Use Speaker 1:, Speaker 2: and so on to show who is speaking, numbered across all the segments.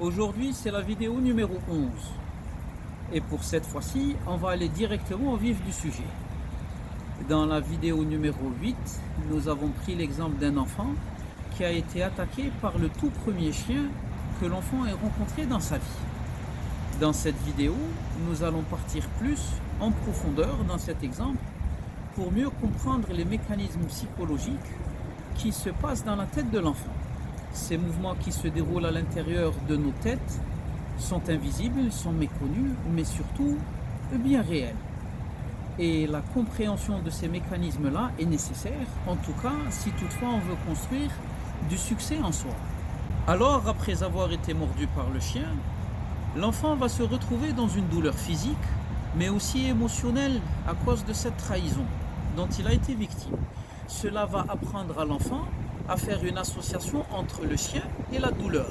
Speaker 1: Aujourd'hui, c'est la vidéo numéro 11. Et pour cette fois-ci, on va aller directement au vif du sujet. Dans la vidéo numéro 8, nous avons pris l'exemple d'un enfant qui a été attaqué par le tout premier chien que l'enfant ait rencontré dans sa vie. Dans cette vidéo, nous allons partir plus en profondeur dans cet exemple pour mieux comprendre les mécanismes psychologiques qui se passent dans la tête de l'enfant. Ces mouvements qui se déroulent à l'intérieur de nos têtes sont invisibles, sont méconnus, mais surtout bien réels. Et la compréhension de ces mécanismes-là est nécessaire, en tout cas si toutefois on veut construire du succès en soi. Alors, après avoir été mordu par le chien, l'enfant va se retrouver dans une douleur physique, mais aussi émotionnelle à cause de cette trahison dont il a été victime. Cela va apprendre à l'enfant à faire une association entre le chien et la douleur.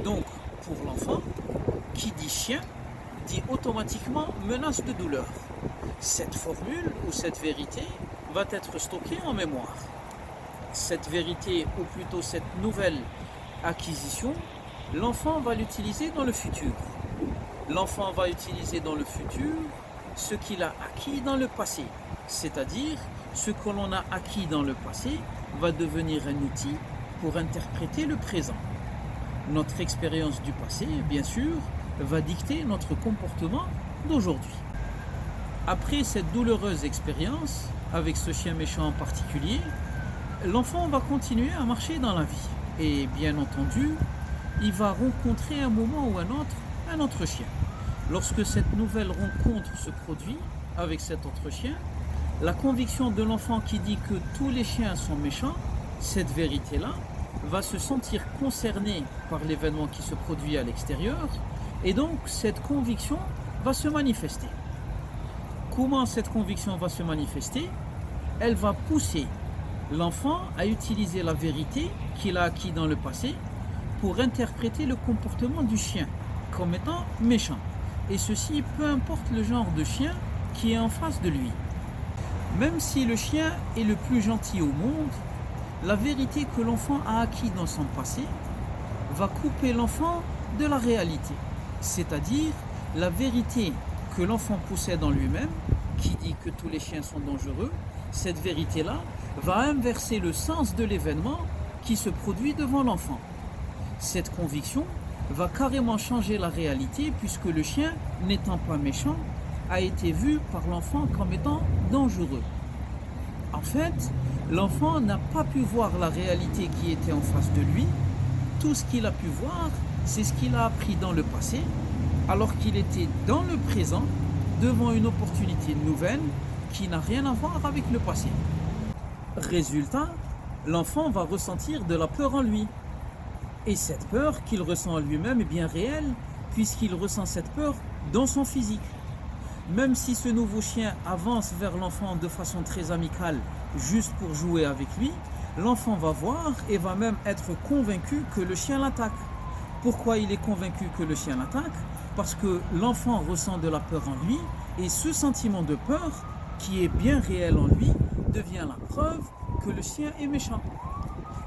Speaker 1: Donc, pour l'enfant, qui dit chien, dit automatiquement menace de douleur. Cette formule ou cette vérité va être stockée en mémoire. Cette vérité, ou plutôt cette nouvelle acquisition, l'enfant va l'utiliser dans le futur. L'enfant va utiliser dans le futur ce qu'il a acquis dans le passé, c'est-à-dire ce que l'on a acquis dans le passé va devenir un outil pour interpréter le présent. Notre expérience du passé, bien sûr, va dicter notre comportement d'aujourd'hui. Après cette douloureuse expérience, avec ce chien méchant en particulier, l'enfant va continuer à marcher dans la vie. Et bien entendu, il va rencontrer un moment ou un autre chien. Lorsque cette nouvelle rencontre se produit avec cet autre chien, la conviction de l'enfant qui dit que tous les chiens sont méchants, cette vérité-là, va se sentir concernée par l'événement qui se produit à l'extérieur, et donc cette conviction va se manifester. Comment cette conviction va se manifester? Elle va pousser l'enfant à utiliser la vérité qu'il a acquis dans le passé pour interpréter le comportement du chien comme étant méchant. Et ceci, peu importe le genre de chien qui est en face de lui. Même si le chien est le plus gentil au monde, la vérité que l'enfant a acquis dans son passé va couper l'enfant de la réalité. C'est-à-dire la vérité que l'enfant possède en lui-même, qui dit que tous les chiens sont dangereux, cette vérité-là va inverser le sens de l'événement qui se produit devant l'enfant. Cette conviction va carrément changer la réalité puisque le chien, n'étant pas méchant, a été vu par l'enfant comme étant dangereux. En fait, l'enfant n'a pas pu voir la réalité qui était en face de lui. Tout ce qu'il a pu voir, c'est ce qu'il a appris dans le passé, alors qu'il était dans le présent, devant une opportunité nouvelle qui n'a rien à voir avec le passé. Résultat, l'enfant va ressentir de la peur en lui. Et cette peur qu'il ressent en lui-même est bien réelle, puisqu'il ressent cette peur dans son physique. Même si ce nouveau chien avance vers l'enfant de façon très amicale, juste pour jouer avec lui, l'enfant va voir et va même être convaincu que le chien l'attaque. Pourquoi il est convaincu que le chien l'attaque? Parce que l'enfant ressent de la peur en lui, et ce sentiment de peur, qui est bien réel en lui, devient la preuve que le chien est méchant.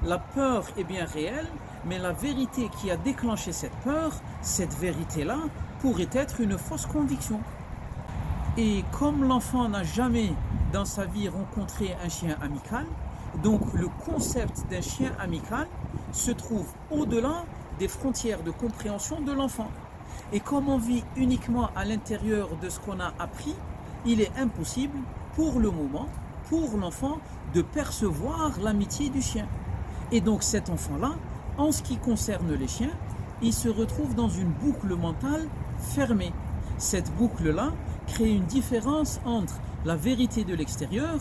Speaker 1: La peur est bien réelle, mais la vérité qui a déclenché cette peur, cette vérité-là, pourrait être une fausse conviction. Et comme l'enfant n'a jamais dans sa vie rencontré un chien amical, donc le concept d'un chien amical se trouve au-delà des frontières de compréhension de l'enfant. Et comme on vit uniquement à l'intérieur de ce qu'on a appris, il est impossible pour le moment, pour l'enfant, de percevoir l'amitié du chien. Et donc cet enfant-là, en ce qui concerne les chiens, il se retrouve dans une boucle mentale fermée. Cette boucle-là crée une différence entre la vérité de l'extérieur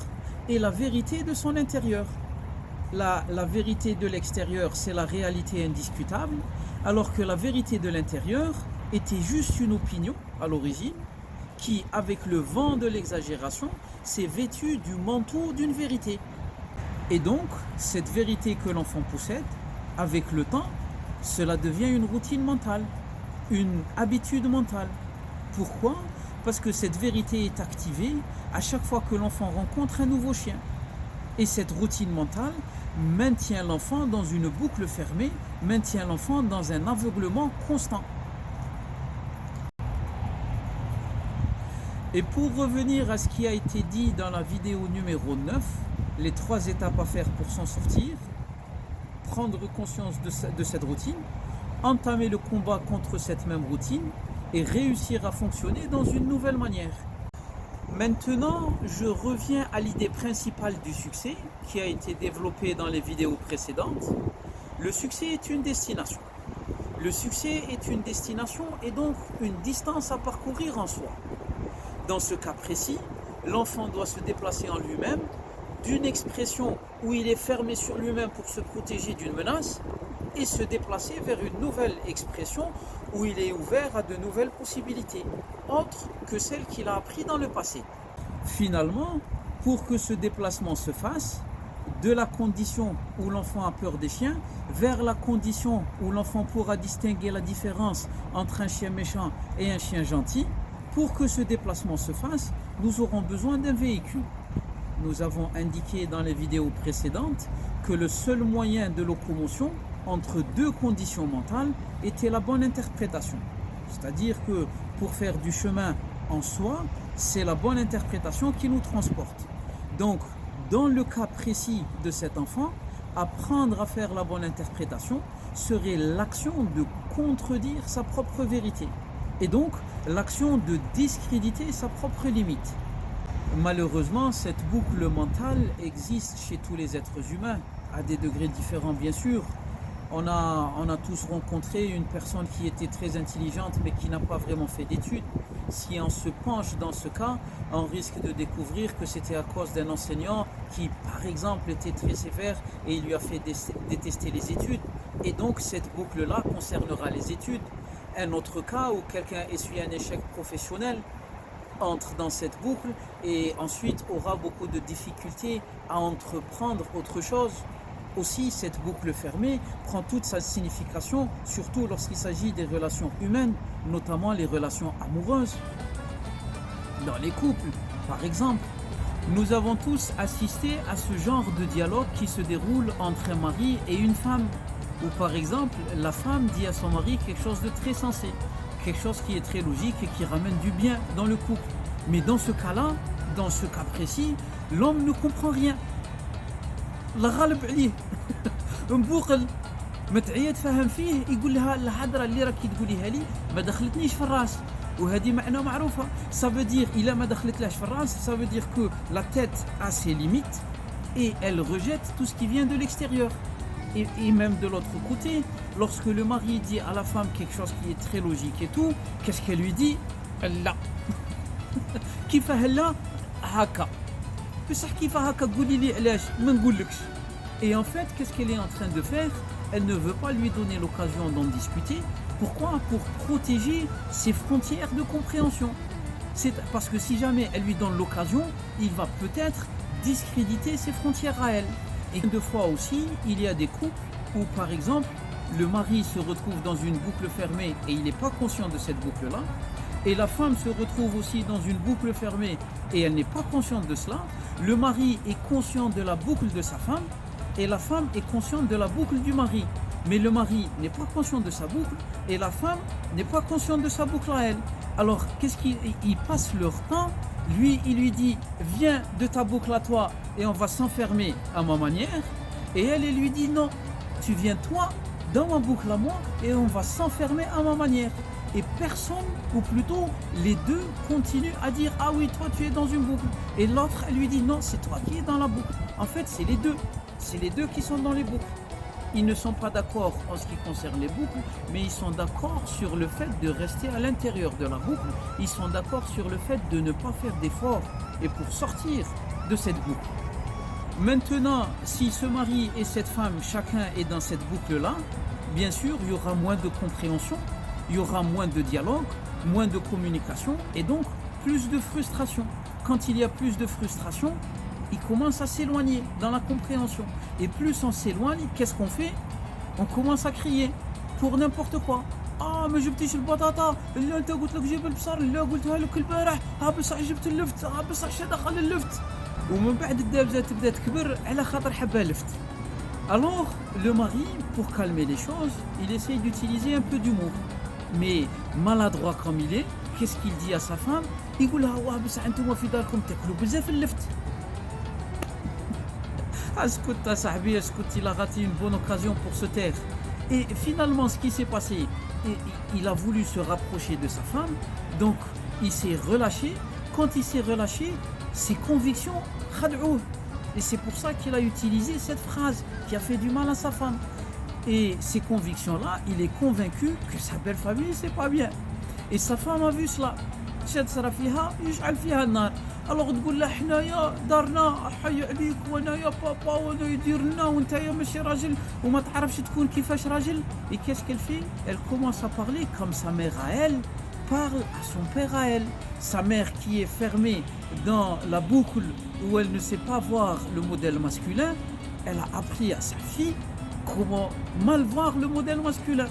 Speaker 1: et la vérité de son intérieur. La vérité de l'extérieur, c'est la réalité indiscutable, alors que la vérité de l'intérieur était juste une opinion à l'origine, qui, avec le vent de l'exagération, s'est vêtue du manteau d'une vérité. Et donc, cette vérité que l'enfant possède, avec le temps, cela devient une routine mentale, une habitude mentale. Pourquoi? Parce que cette vérité est activée à chaque fois que l'enfant rencontre un nouveau chien. Et cette routine mentale maintient l'enfant dans une boucle fermée, maintient l'enfant dans un aveuglement constant. Et pour revenir à ce qui a été dit dans la vidéo numéro 9, les 3 étapes à faire pour s'en sortir: prendre conscience de cette routine, entamer le combat contre cette même routine et réussir à fonctionner dans une nouvelle manière. Maintenant, je reviens à l'idée principale du succès qui a été développée dans les vidéos précédentes. Le succès est une destination. Le succès est une destination et donc une distance à parcourir en soi. Dans ce cas précis, l'enfant doit se déplacer en lui-même d'une expression où il est fermé sur lui-même pour se protéger d'une menace et se déplacer vers une nouvelle expression où il est ouvert à de nouvelles possibilités, autres que celles qu'il a apprises dans le passé. Finalement, pour que ce déplacement se fasse, de la condition où l'enfant a peur des chiens vers la condition où l'enfant pourra distinguer la différence entre un chien méchant et un chien gentil, pour que ce déplacement se fasse, nous aurons besoin d'un véhicule. Nous avons indiqué dans les vidéos précédentes que le seul moyen de locomotion entre 2 conditions mentales était la bonne interprétation. C'est-à-dire que pour faire du chemin en soi, c'est la bonne interprétation qui nous transporte. Donc, dans le cas précis de cet enfant, apprendre à faire la bonne interprétation serait l'action de contredire sa propre vérité. Et donc, l'action de discréditer sa propre limite. Malheureusement, cette boucle mentale existe chez tous les êtres humains, à des degrés différents bien sûr. On a tous rencontré une personne qui était très intelligente mais qui n'a pas vraiment fait d'études. Si on se penche dans ce cas, on risque de découvrir que c'était à cause d'un enseignant qui, par exemple, était très sévère et il lui a fait détester les études. Et donc, cette boucle-là concernera les études. Un autre cas où quelqu'un essuie un échec professionnel entre dans cette boucle et ensuite aura beaucoup de difficultés à entreprendre autre chose. Aussi, cette boucle fermée prend toute sa signification, surtout lorsqu'il s'agit des relations humaines, notamment les relations amoureuses. Dans les couples, par exemple, nous avons tous assisté à ce genre de dialogue qui se déroule entre un mari et une femme, où par exemple, la femme dit à son mari quelque chose de très sensé, quelque chose qui est très logique et qui ramène du bien dans le couple. Mais dans ce cas-là, dans ce cas précis, l'homme ne comprend rien. الله غالب عليه مبوقل متعيه تفهم فيه يقول لها الحضره اللي راكي تقوليها لي ما دخلتنيش في الراس وهذه معنى معروفه. Ça veut dire il a ما دخلتلاش في الراس, ça veut dire que la tête a ses limites et elle rejette tout ce qui vient de l'extérieur. Et même de l'autre côté, lorsque le mari dit à la femme quelque chose qui est très logique et tout, qu'est-ce qu'elle lui dit? لا كيفاه لا هكا بصح كيفاه هكا قولي لي علاش ما نقولكش. Et en fait, qu'est-ce qu'elle est en train de faire? Elle ne veut pas lui donner l'occasion d'en discuter. Pourquoi? Pour protéger ses frontières de compréhension. C'est parce que si jamais elle lui donne l'occasion, il va peut-être discréditer ses frontières à elle. Et deux fois aussi, il y a des couples où, par exemple, le mari se retrouve dans une boucle fermée et il n'est pas conscient de cette boucle-là. Et la femme se retrouve aussi dans une boucle fermée et elle n'est pas consciente de cela. Le mari est conscient de la boucle de sa femme et la femme est consciente de la boucle du mari. Mais le mari n'est pas conscient de sa boucle et la femme n'est pas consciente de sa boucle à elle. Alors, qu'est-ce qu'ils passent leur temps? Lui, il lui dit « Viens de ta boucle à toi et on va s'enfermer à ma manière. » Et elle lui dit « Non, tu viens toi dans ma boucle à moi et on va s'enfermer à ma manière. » Et personne, ou plutôt les deux, continuent à dire « Ah oui, toi tu es dans une boucle. » Et l'autre, elle lui dit « Non, c'est toi qui es dans la boucle. » En fait, c'est les deux. C'est les deux qui sont dans les boucles. Ils ne sont pas d'accord en ce qui concerne les boucles, mais ils sont d'accord sur le fait de rester à l'intérieur de la boucle. Ils sont d'accord sur le fait de ne pas faire d'efforts et pour sortir de cette boucle. Maintenant, si ce mari et cette femme, chacun est dans cette boucle-là, bien sûr, il y aura moins de compréhension, il y aura moins de dialogue, moins de communication et donc plus de frustration. Quand il y a plus de frustration, il commence à s'éloigner dans la compréhension. Et plus on s'éloigne, qu'est-ce qu'on fait? On commence à crier pour n'importe quoi. Ah, ما جبتيش البطاطا، لا انت قلت لك جيب البصل، لا قلتها لك البارح، ها بصح جبت اللفت، بصح شي دخل اللفت. ومن بعد الدابزه تبدا تكبر على خاطر حبه لفت. Alors, le mari, pour calmer les choses, il essaye d'utiliser un peu d'humour. Mais maladroit comme il est, qu'est-ce qu'il dit à sa femme? يقول لها واه بس انتم في داركم تاكلوا بزاف اللفت. Ascoute, Sahbi, escoute, il a raté une bonne occasion pour se taire. Et finalement, ce qui s'est passé, il a voulu se rapprocher de sa femme, donc il s'est relâché. Quand il s'est relâché, ses convictions khad'ouh. Et c'est pour ça qu'il a utilisé cette phrase qui a fait du mal à sa femme. Et ces convictions-là, il est convaincu que sa belle famille, c'est pas bien. Et sa femme a vu cela. شاد صرا فيها يشعل فيها النار. الوغ تقول له حنايا دارنا حي عليك وانا يا بابا وانا يدير لنا وانت يا ماشي راجل وما تعرفش تكون كيفاش راجل. Et qu'est-ce qu'elle fait? Elle commence à parler comme sa mère à elle parle à son père à elle. Sa mère qui est fermée dans la boucle où elle ne sait pas voir le modèle masculin, elle a appris à sa fille comment mal voir le modèle masculin.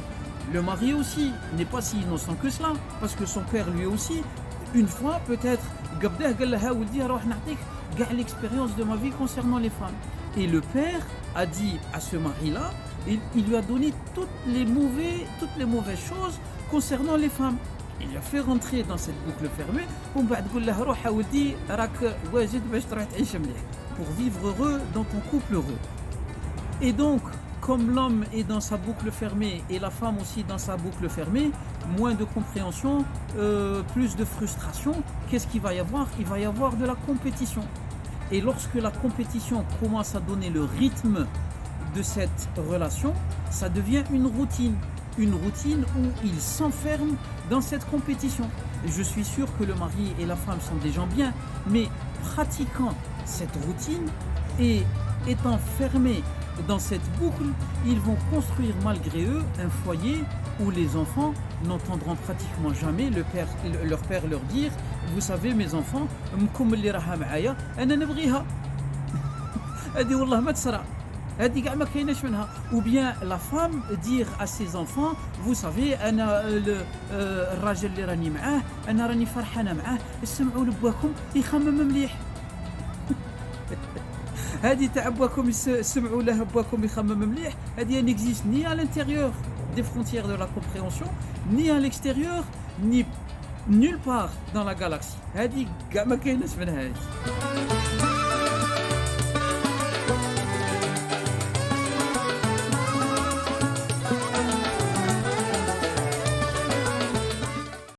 Speaker 1: Le mari aussi n'est pas si innocent que cela, parce que son père lui aussi, une fois peut-être, l'expérience de ma vie concernant les femmes. Et le père a dit à ce mari-là, il lui a donné toutes les mauvaises choses concernant les femmes. Il l'a fait rentrer dans cette boucle fermée pour vivre heureux dans ton couple heureux. Et donc, comme l'homme est dans sa boucle fermée et la femme aussi dans sa boucle fermée, moins de compréhension, plus de frustration, qu'est-ce qu'il va y avoir? Il va y avoir de la compétition. Et lorsque la compétition commence à donner le rythme de cette relation, ça devient une routine où il s'enferme dans cette compétition. Et je suis sûr que le mari et la femme sont des gens bien, mais pratiquant cette routine et étant fermés dans cette boucle, ils vont construire malgré eux un foyer où les enfants n'entendront pratiquement jamais leur père leur dire: vous savez mes enfants, مكم اللي راها معايا انا نبغيها. هذه والله ما تسرى. هذه كاع ما كايناش منها. Ou bien la femme dire à ses enfants: vous savez انا الراجل اللي راني معاه انا راني فرحانه معاه، اسمعوا لباكم يخمم مليح. هذه تاع باكم سمعوا له باكم يخمم مليح، هذه n'existe ni à l'intérieur des frontières de la compréhension, ni à l'extérieur, ni nulle part dans la galaxie. هذه كاع ما كايناش من هذه.